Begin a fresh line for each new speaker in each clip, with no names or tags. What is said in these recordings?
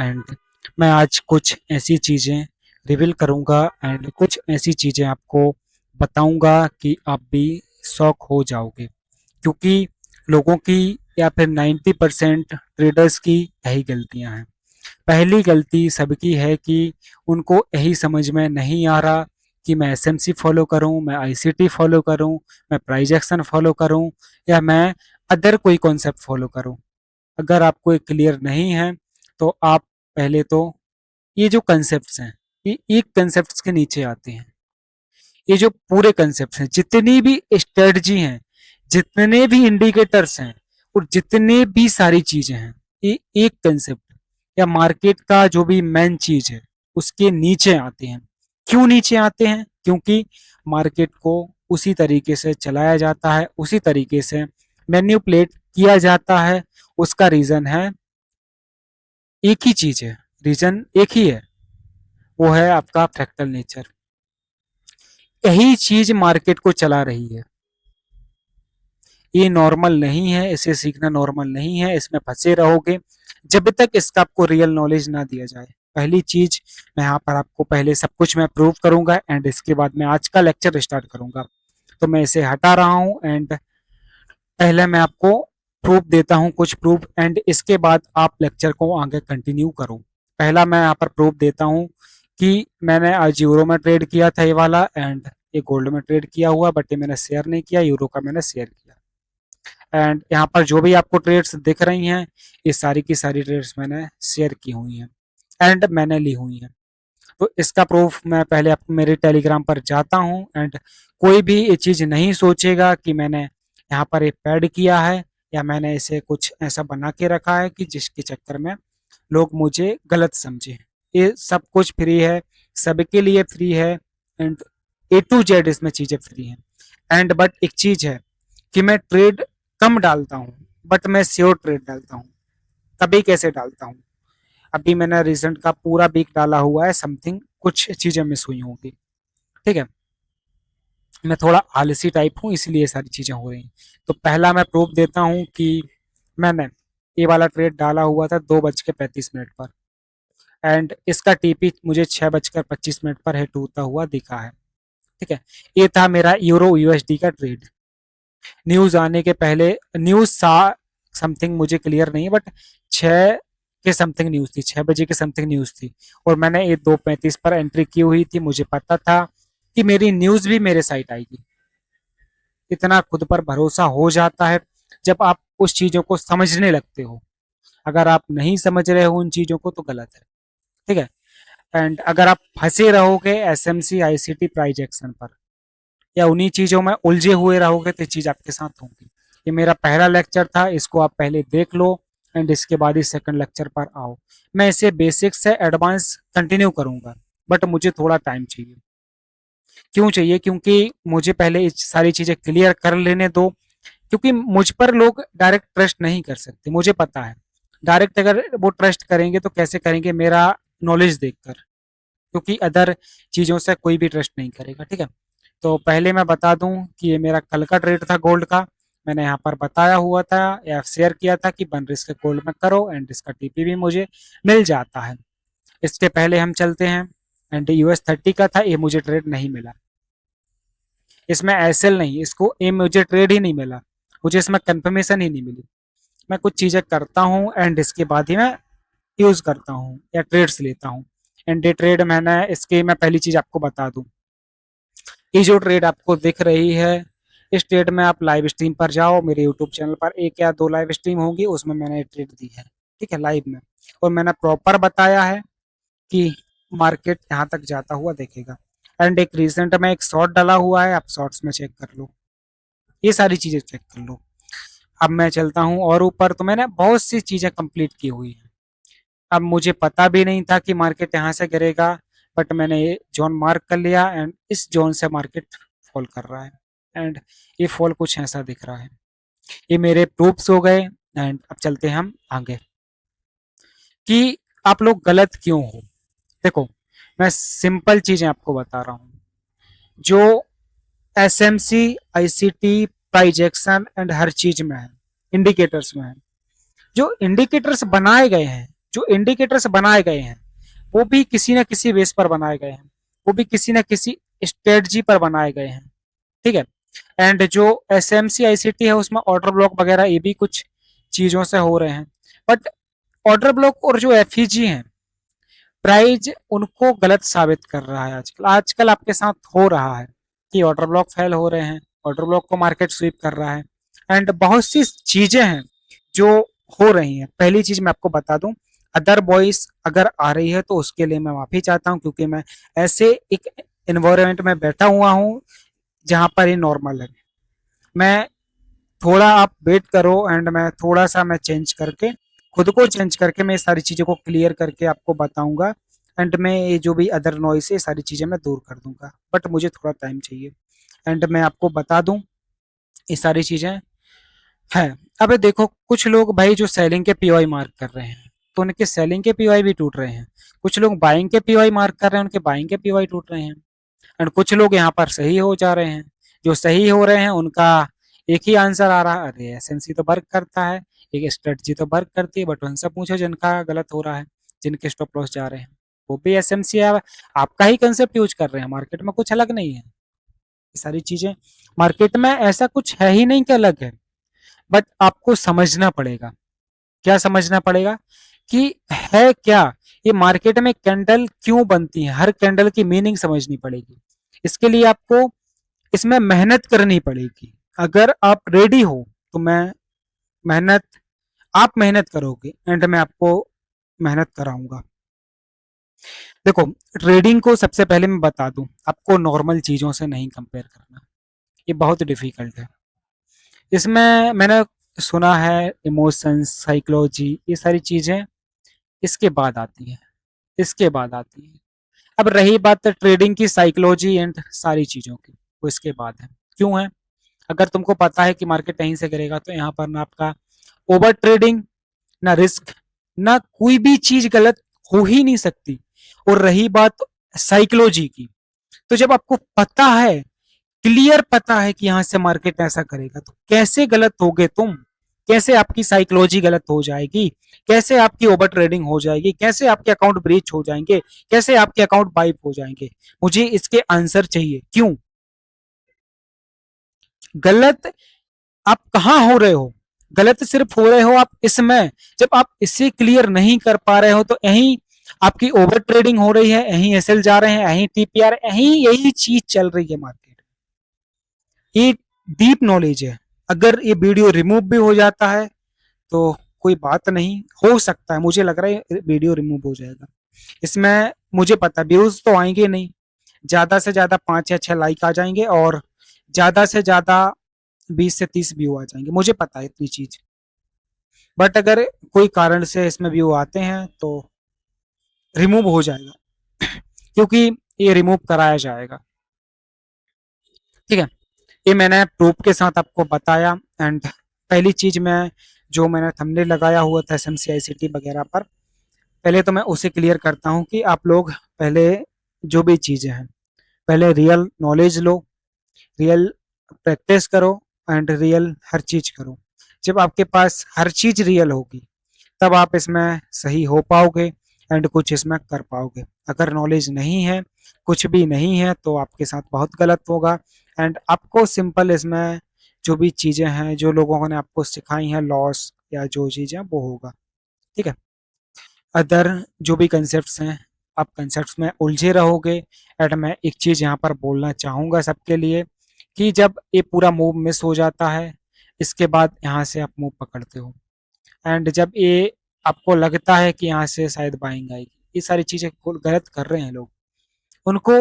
And मैं आज कुछ ऐसी चीज़ें रिवील करूंगा एंड कुछ ऐसी चीज़ें आपको बताऊंगा कि आप भी शॉक हो जाओगे, क्योंकि लोगों की या फिर 90% ट्रेडर्स की यही गलतियां हैं। पहली गलती सबकी है कि उनको यही समझ में नहीं आ रहा कि मैं एसएमसी फॉलो करूं, मैं आईसीटी फॉलो करूं, मैं प्राइस एक्शन फॉलो करूं या मैं अदर कोई कॉन्सेप्ट फॉलो करूं। अगर आपको ये क्लियर नहीं है तो आप पहले तो ये जो कंसेप्ट्स हैं, ये एक कंसेप्ट्स के नीचे आते हैं। ये जो पूरे कंसेप्ट्स हैं, जितनी भी स्ट्रेटजी हैं, जितने भी इंडिकेटर्स हैं और जितने भी सारी चीजें हैं, ये एक कंसेप्ट या मार्केट का जो भी मेन चीज है उसके नीचे आते हैं। क्यों नीचे आते हैं? क्योंकि मार्केट को उसी तरीके से चलाया जाता है, उसी तरीके से मैन्युपुलेट किया जाता है। उसका रीजन है, एक ही चीज है, रीजन एक ही है, वो है आपका फ्रैक्टल नेचर। यही चीज मार्केट को चला रही है। ये नॉर्मल नहीं है, इसे सीखना नॉर्मल नहीं है, इसमें फंसे रहोगे जब तक इसका आपको रियल नॉलेज ना दिया जाए। पहली चीज, मैं यहाँ पर आपको पहले सब कुछ मैं प्रूव करूंगा एंड इसके बाद मैं आज का लेक्चर स्टार्ट करूंगा। तो मैं इसे हटा रहा हूँ एंड पहले मैं आपको प्रूफ देता हूँ, कुछ प्रूफ, एंड इसके बाद आप लेक्चर को आगे कंटिन्यू करो। पहला मैं यहाँ पर प्रूफ देता हूँ कि मैंने आज यूरो में ट्रेड किया था ये वाला, एंड ये गोल्ड में ट्रेड किया हुआ, बट ये मैंने शेयर नहीं किया, यूरो का मैंने शेयर किया। एंड यहाँ पर जो भी आपको ट्रेड्स दिख रही हैं, ये सारी की सारी ट्रेड्स मैंने शेयर की हुई हैं एंड मैंने ली हुई हैं। तो इसका प्रूफ मैं पहले आपको मेरे टेलीग्राम पर जाता हूँ एंड कोई भी ये चीज़ नहीं सोचेगा कि मैंने यहाँ पर एक पैड किया है या मैंने इसे कुछ ऐसा बना के रखा है कि जिसके चक्कर में लोग मुझे गलत समझे। ये सब कुछ फ्री है, सबके लिए फ्री है एंड A to Z इसमें चीज़ें फ्री हैं। एंड बट एक चीज़ है कि मैं ट्रेड कम डालता हूँ, बट मैं श्योर ट्रेड डालता हूँ। कभी कैसे डालता हूँ, अभी मैंने रिसेंट का पूरा वीक डाला हुआ है, समथिंग कुछ चीजें मिस हुई होंगी, ठीक है। मैं थोड़ा आलसी टाइप हूँ इसलिए सारी चीजें हो रही हैं। तो पहला मैं प्रूफ देता हूँ कि मैंने ये वाला ट्रेड डाला हुआ था 2:35 पर एंड इसका टीपी मुझे 6:25 पर हिट होता हुआ दिखा है, ठीक है। ये था मेरा यूरो यूएसडी का ट्रेड। न्यूज आने के पहले, न्यूज समथिंग मुझे क्लियर नहीं है, बट 6 के समथिंग न्यूज थी और मैंने ये 2:35 पर एंट्री की हुई थी। मुझे पता था कि मेरी न्यूज भी मेरे साइड आएगी। इतना खुद पर भरोसा हो जाता है जब आप उस चीजों को समझने लगते हो। अगर आप नहीं समझ रहे हो उन चीजों को तो गलत है, ठीक है। एंड अगर आप फंसे रहोगे एसएमसी आईसीटी प्राइस एक्शन पर या उन्हीं चीजों में उलझे हुए रहोगे तो चीज आपके साथ होगी। ये मेरा पहला लेक्चर था, इसको आप पहले देख लो एंड इसके बाद ही सेकंड लेक्चर पर आओ। मैं इसे बेसिक से एडवांस कंटिन्यू करूंगा, बट मुझे थोड़ा टाइम चाहिए। क्यों चाहिए? क्योंकि मुझे पहले ये सारी चीजें क्लियर कर लेने दो, क्योंकि मुझ पर लोग डायरेक्ट ट्रस्ट नहीं कर सकते, मुझे पता है। डायरेक्ट अगर वो ट्रस्ट करेंगे तो कैसे करेंगे? मेरा नॉलेज देखकर, क्योंकि अदर चीजों से कोई भी ट्रस्ट नहीं करेगा, ठीक है। तो पहले मैं बता दूं कि ये मेरा कल का ट्रेड था गोल्ड का। मैंने यहाँ पर बताया हुआ था या शेयर किया था कि बन रिस्क गोल्ड में करो एंड इसका टीपी भी मुझे मिल जाता है। इसके पहले हम चलते हैं एंड US30 का था, ये मुझे ट्रेड नहीं मिला। इसमें एसएल नहीं, इसको ये मुझे ट्रेड ही नहीं मिला, मुझे इसमें कंफर्मेशन ही नहीं मिली। मैं कुछ चीज़ें करता हूँ एंड इसके बाद ही मैं यूज़ करता हूँ या ट्रेड्स लेता हूँ। एंड डे ट्रेड मैंने इसके, मैं पहली चीज़ आपको बता दूँ, ये जो ट्रेड आपको दिख रही है, इस ट्रेड में आप लाइव स्ट्रीम पर जाओ, मेरे यूट्यूब चैनल पर 1 या 2 लाइव स्ट्रीम होगी, उसमें मैंने ये ट्रेड दी है, ठीक है, लाइव में। और मैंने प्रॉपर बताया है कि मार्केट यहाँ तक जाता हुआ देखेगा। एंड एक रिसेंट में एक शॉर्ट डाला हुआ है, आप शॉर्ट्स में चेक कर लो, ये सारी चीज़ें चेक कर लो। अब मैं चलता हूँ और ऊपर, तो मैंने बहुत सी चीज़ें कंप्लीट की हुई हैं। अब मुझे पता भी नहीं था कि मार्केट यहाँ से गिरेगा, बट मैंने ये जोन मार्क कर लिया एंड इस जोन से मार्केट फॉल कर रहा है एंड ये फॉल कुछ ऐसा दिख रहा है। ये मेरे प्रूफ्स हो गए एंड अब चलते हैं हम आगे कि आप लोग गलत क्यों हो। देखो, मैं सिंपल चीजें आपको बता रहा हूँ। जो एसएमसी आईसीटी प्राइजेक्शन एंड हर चीज में है, इंडिकेटर्स में है, जो इंडिकेटर्स बनाए गए हैं जो इंडिकेटर्स बनाए गए हैं वो भी किसी न किसी बेस पर बनाए गए हैं, वो भी किसी न किसी स्ट्रेटजी पर बनाए गए हैं। ठीक है। एंड जो एस एम सी आई सी टी है उसमें ऑर्डर ब्लॉक वगैरह ये भी कुछ चीजों से हो रहे हैं। बट ऑर्डर ब्लॉक और जो एफ हैं, प्राइज उनको गलत साबित कर रहा है। आजकल आजकल आपके साथ हो रहा है कि ऑर्डर ब्लॉक फेल हो रहे हैं, ऑर्डर ब्लॉक को मार्केट स्वीप कर रहा है। एंड बहुत सी चीजें हैं जो हो रही हैं। पहली चीज मैं आपको बता दूं, अदर वॉइस अगर आ रही है तो उसके लिए मैं माफी चाहता हूं, क्योंकि मैं ऐसे एक एनवायरनमेंट में बैठा हुआ हूं जहां पर ये नॉर्मल है। मैं थोड़ा आप वेट करो एंड मैं थोड़ा सा मैं चेंज करके, खुद को चेंज करके मैं सारी चीज़ों को क्लियर करके आपको बताऊंगा। एंड मैं ये जो भी अदर नॉइस है सारी चीज़ें मैं दूर कर दूंगा, बट मुझे थोड़ा टाइम चाहिए। एंड मैं आपको बता दूं ये सारी चीज़ें हैं। अब देखो कुछ लोग भाई जो सेलिंग के पीओआई मार्क कर रहे हैं तो उनके सेलिंग के पीओआई भी टूट रहे हैं। कुछ लोग बाइंग के पीओआई मार्क कर रहे हैं, उनके बाइंग के पीओआई टूट रहे हैं। एंड कुछ लोग यहाँ पर सही हो जा रहे हैं। जो सही हो रहे हैं उनका एक ही आंसर आ रहा है, अरे एसएमसी तो वर्क करता है, एक स्ट्रेटजी तो वर्क करती है। बट उनसे पूछो जिनका गलत हो रहा है, जिनके स्टॉप लॉस जा रहे हैं, वो भी एसएमसी है, आपका ही कंसेप्ट यूज कर रहे हैं। मार्केट में कुछ अलग नहीं है। ये सारी चीजें मार्केट में ऐसा कुछ है ही नहीं कि अलग है। बट आपको समझना पड़ेगा। क्या समझना पड़ेगा कि है क्या, ये मार्केट में कैंडल क्यों बनती है, हर कैंडल की मीनिंग समझनी पड़ेगी। इसके लिए आपको इसमें मेहनत करनी पड़ेगी। अगर आप रेडी हो तो मैं मेहनत आप मेहनत करोगे एंड मैं आपको मेहनत कराऊंगा। देखो, ट्रेडिंग को सबसे पहले मैं बता दूं, आपको नॉर्मल चीजों से नहीं कंपेयर करना, ये बहुत डिफिकल्ट है। इसमें मैंने सुना है इमोशंस, साइकोलॉजी, ये सारी चीजें इसके बाद आती हैं, इसके बाद आती है। अब रही बात ट्रेडिंग की साइकोलॉजी एंड सारी चीजों की, वो इसके बाद है। क्यों है? अगर तुमको पता है कि मार्केट कहीं से गिरेगा तो यहाँ पर ना आपका ओवर ट्रेडिंग, ना रिस्क, ना कोई भी चीज गलत हो ही नहीं सकती। और रही बात साइकोलॉजी की, तो जब आपको पता है, क्लियर पता है कि यहां से मार्केट ऐसा करेगा, तो कैसे गलत होगे तुम? कैसे आपकी साइकोलॉजी गलत हो जाएगी? कैसे आपकी ओवर ट्रेडिंग हो जाएगी? कैसे आपके अकाउंट ब्रीच हो जाएंगे? कैसे आपके अकाउंट वाइप हो जाएंगे? मुझे इसके आंसर चाहिए। क्यों गलत आप कहाँ हो रहे हो? गलत सिर्फ हो रहे हो आप इसमें, जब आप इसे क्लियर नहीं कर पा रहे हो तो यहीं आपकी ओवर ट्रेडिंग हो रही है, यहीं एसएल जा रहे हैं, यहीं टीपीआर, यहीं यही चीज चल रही है मार्केट। ये डीप नॉलेज है। अगर ये वीडियो रिमूव भी हो जाता है तो कोई बात नहीं, हो सकता है, मुझे लग रहा है वीडियो रिमूव हो जाएगा। इसमें मुझे पता व्यूज तो आएंगे नहीं, ज्यादा से ज्यादा 5 या 6 लाइक आ जाएंगे और ज्यादा से ज्यादा 20 से 30 व्यू आ जाएंगे, मुझे पता है इतनी चीज। बट अगर कोई कारण से इसमें व्यू आते हैं तो रिमूव हो जाएगा क्योंकि ये रिमूव कराया जाएगा। ठीक है, ये मैंने प्रूफ के साथ आपको बताया। एंड पहली चीज मैं जो मैंने थंबनेल लगाया हुआ था एसएमसीआईसीटी वगैरह पर, पहले तो मैं उसे क्लियर करता हूँ कि आप लोग पहले जो भी चीजें हैं, पहले रियल नॉलेज लो, रियल प्रैक्टिस करो एंड रियल हर चीज करो। जब आपके पास हर चीज रियल होगी तब आप इसमें सही हो पाओगे एंड कुछ इसमें कर पाओगे। अगर नॉलेज नहीं है, कुछ भी नहीं है, तो आपके साथ बहुत गलत होगा। एंड आपको सिंपल इसमें जो भी चीजें हैं जो लोगों ने आपको सिखाई हैं, लॉस या जो चीजें वो होगा। ठीक है, अदर जो भी कंसेप्ट्स हैं आप कंसेप्ट्स में उलझे रहोगे। एंड मैं एक चीज यहाँ पर बोलना चाहूंगा सबके लिए कि जब ये पूरा मूव मिस हो जाता है, इसके बाद यहाँ से आप मूव पकड़ते हो। एंड जब ये आपको लगता है कि यहाँ से शायद बाइंग आएगी, ये सारी चीजें गलत कर रहे हैं लोग। उनको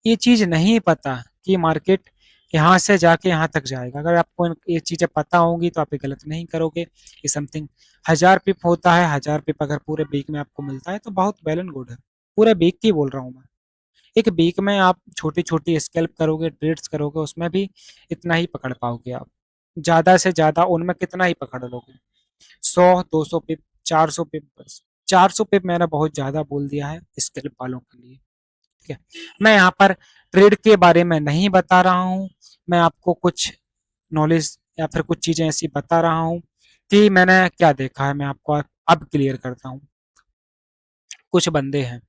ये चीज नहीं पता कि मार्केट यहाँ से जाके यहाँ तक जाएगा। अगर आपको ये चीजें पता होंगी तो आप ये गलत नहीं करोगे। ये समथिंग 1000 पिप होता है, 1000 पिप अगर पूरे वीक में आपको मिलता है तो बहुत वेल एंड गुड है। पूरे वीक की बोल रहा हूँ मैं। एक वीक में आप छोटी छोटी स्कैल्प करोगे, ट्रेड्स करोगे, उसमें भी इतना ही पकड़ पाओगे आप। ज्यादा से ज्यादा उनमें कितना ही पकड़ लोगे, 100 200 पिप, 400 पिप, बस 400 पिप मैंने बहुत ज्यादा बोल दिया है स्कैल्प वालों के लिए। ठीक है, मैं यहाँ पर ट्रेड के बारे में नहीं बता रहा हूँ, मैं आपको कुछ नॉलेज या फिर कुछ चीजें ऐसी बता रहा हूँ कि मैंने क्या देखा है, मैं आपको अब क्लियर करता हूँ। कुछ बंदे हैं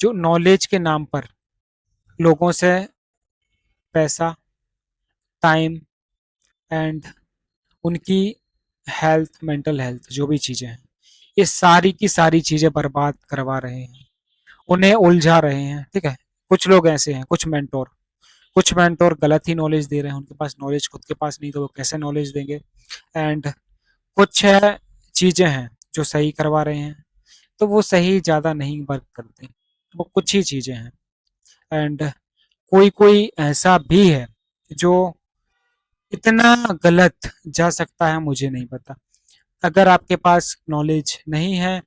जो नॉलेज के नाम पर लोगों से पैसा, टाइम एंड उनकी हेल्थ, मेंटल हेल्थ जो भी चीज़ें हैं, ये सारी की सारी चीज़ें बर्बाद करवा रहे हैं, उन्हें उलझा रहे हैं, ठीक है? कुछ लोग ऐसे हैं, कुछ मेंटर गलत ही नॉलेज दे रहे हैं, उनके पास नॉलेज खुद के पास नहीं तो वो कैसे नॉलेज देंगे? एंड कुछ है चीज़ें हैं जो सही करवा रहे हैं, तो वो सही ज़्यादा नहीं वर्क करती, वो कुछ ही चीज़ें हैं। एंड कोई-कोई ऐसा भी है जो इतना गलत जा सकता है मुझे नहीं पता। अगर आपके पास नॉलेज नहीं है